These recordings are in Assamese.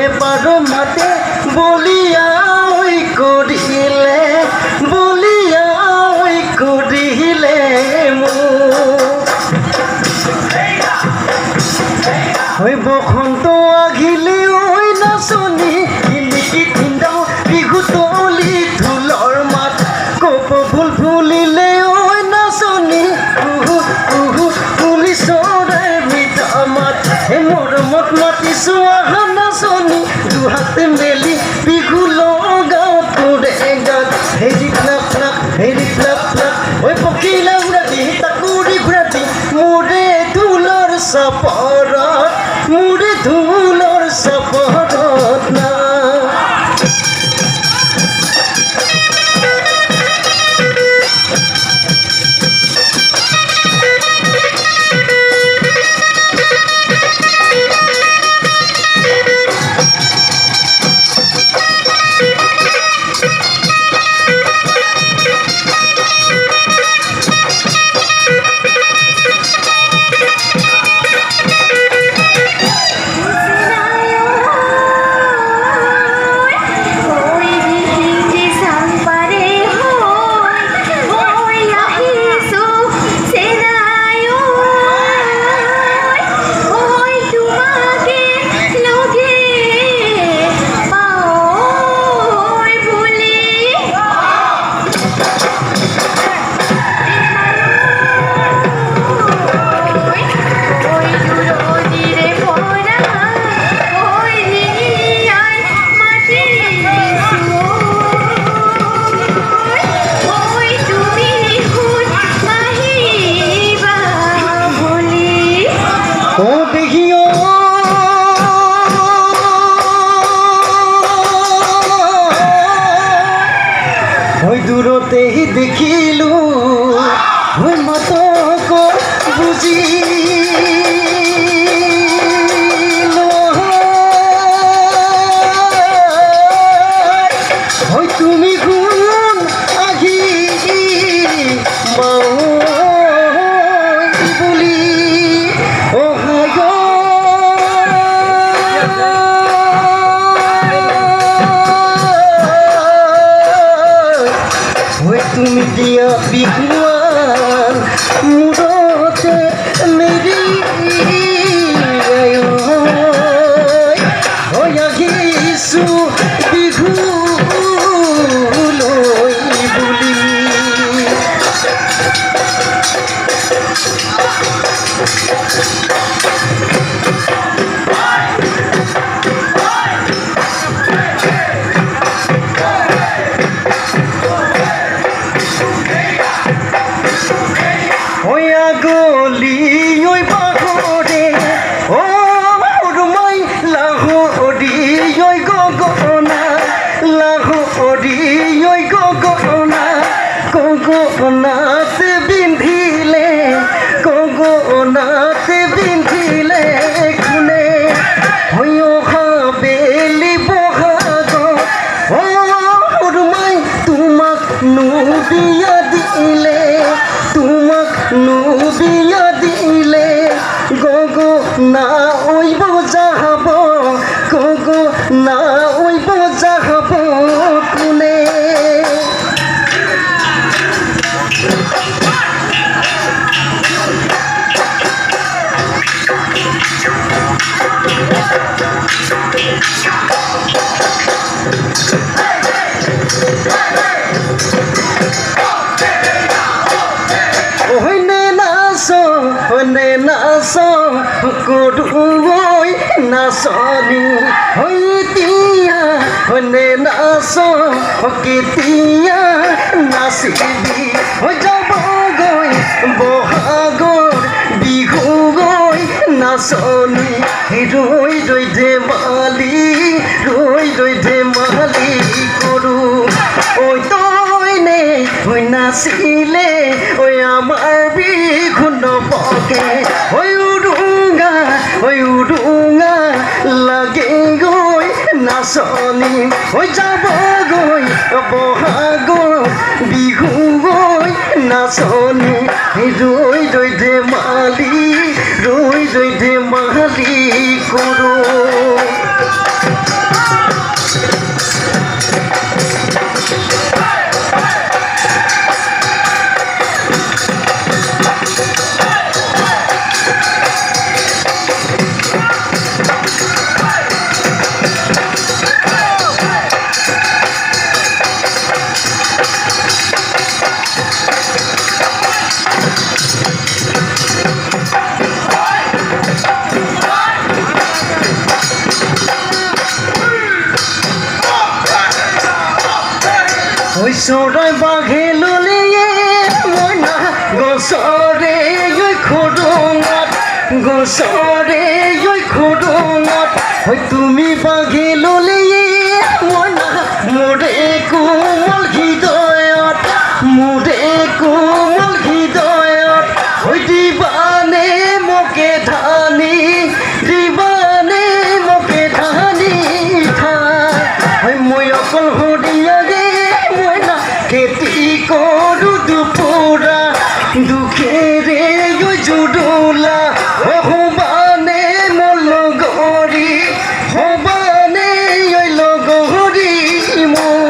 এবাৰ মাতে বলিয়া ঐ কৰিলে বলিয়া ঐ কৰিলে ঐ বসন্ত আহিলে ঐ নাচনী কিলিকি তিন্দাও বিহু তলি ঢোলৰ মাত কপ ফুল ফুলিলে ঐ নাচনী উহু উহু কুলি চৰাইৰ মিঠা মাত মৰমত মাতিছো আহা নাচনী দুহাত মেলি বিহু লগাও তোৰে গাত হেৰি ক্লাপ ক্লাপ হেৰি ক্লাপ ক্লাপ ঐ পখিলা উৰাতি তাকুৰি ঘূৰাতি মোৰে ঢোলৰ চাপৰত মোৰে ঢোলৰ চাপৰত না দূৰতেই দেখিলো মই মাতক বুজিলো হয় তুমি কোন আহি বুলি তুমি দিয়া বিহুৱান মূৰতে মেৰি আহিছো বিহুলৈ বুলি গলি ঐ পাহৰে মই লাহৰি ঐ গগনা লাহৰি ঐ গগনা গগনাত বিন্ধিলে গগনাত বিন্ধিলে কোনে হৈ অহা বেলি বহাগ মই তোমাক নুবিয়া দিলে তোমাক নুবিয়া দিলে গগনা ঐ বজাব গগনা ঐ বজাব কোনে নে নাচ কৰোঁ নাচনী এতিয়া নে নাচ কেতিয়া নাচিবি যাবগৈ বহাগৰ বিহু গৈ নাচনী ৰৈ ৰৈ ধেমালি কৰোঁ ঐ তইনে নাচিলে ঐ আমাৰ বিহু নপকে ঐ উৰুঙা লাগে গৈ নাচনী যাবগৈ বহাগৰ বিহু গৈ নাচনী ৰৈ ৰৈ ধেমালি কৰোঁ চৰাই বাঘে ল'লে মইনা গছৰে খুৰুঙত গছৰে খুৰুঙত তুমি বাঘে ল'লে মইনা মোৰে কোমল হৃদয়ত মোৰে কোমল হৃদয়ত দিবানে মোকে ধানি দিবানে মোকে ধানি ঠাই মই অকল সৰিয়াগে মইনা খেতি কৰোঁ দুপৰা দুখেৰে জুৰুলা হবানে মোৰ লগৰী হবানে লগৰী মোৰ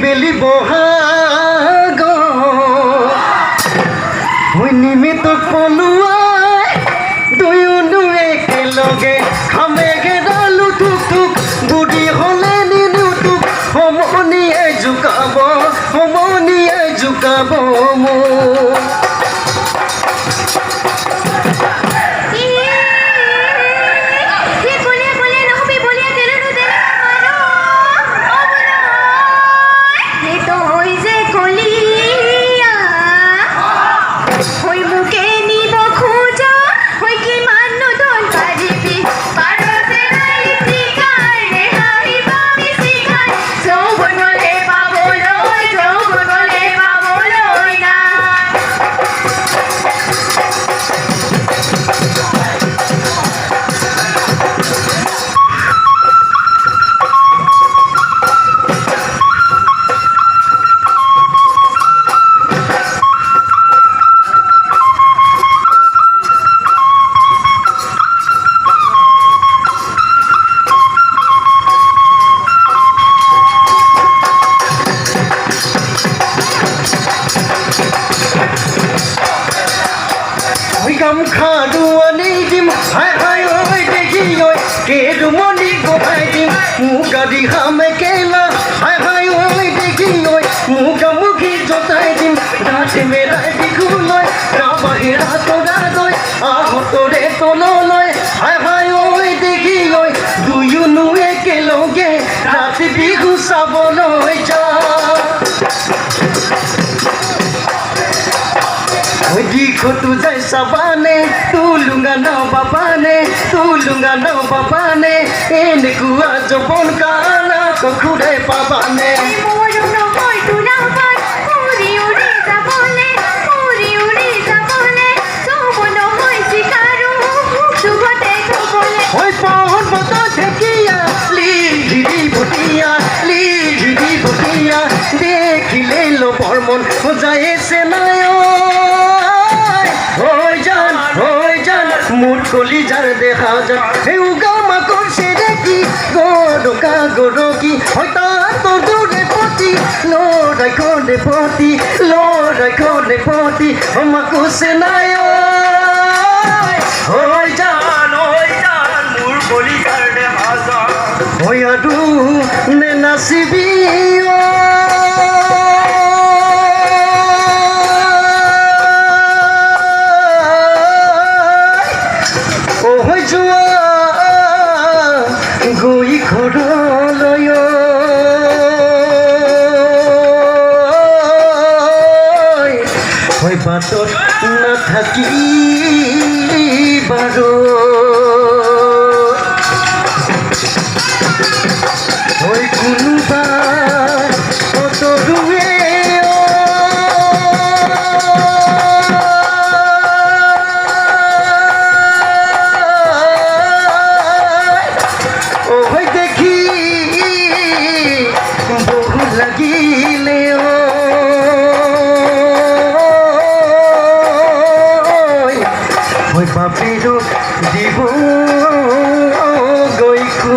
বেলি বহাগ নিমিত পলুৱাই দুয়ো একেলগে খামেগে ডালু টুক টুক বুঢ়ী হ'লে নিনু টুক সমনীয়াই জোকাব মোক গাম খাৰুৱানি দিম হাই হাই ঐ দেখি ঐ কেৰুমণি গোহাই দিম মুগাৰি হামে কেলা হাই হাই ঐ দেখি ঐ মুগামুখি জতাই দিম ৰাতি মেৰাই বিহুলৈ ৰাবাহিৰা তৰালৈ আহতৰে তললৈ হাই হাই ঐ দেখি ঐ দুয়োনো একেলগে ৰাতি বিহু চাবলৈ যাওঁ দিখতো যাই চাবানে তুলুঙা ন বাবানে এনেকুৱা জপন কানা কখুৰে পাবানে ঐ পহন বতৰ ঢেকীয়া লিঘিৰি বটিয়া দেখিলে লবৰ মন যাইছে নাই মুঠ কলিজাৰ দেখা যায় হেউগা মাকৰ চেৰেকি গৰকা গৰকি হয় তাতৰ দূৰে পতি লৰাই খনে পতি মাকো চেনাই হৈ যান মোৰ কলিজাৰ দেখা যায় হৈ আৰু নে নাচিবি গৈ ঘৰলৈ হয় বাটত নাথাকি বাৰু হয় কোনোবা অতৰুৱে লাগিলে হয় বাপেৰো দিব গৈকো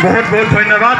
बहुत बहुत धन्यवाद।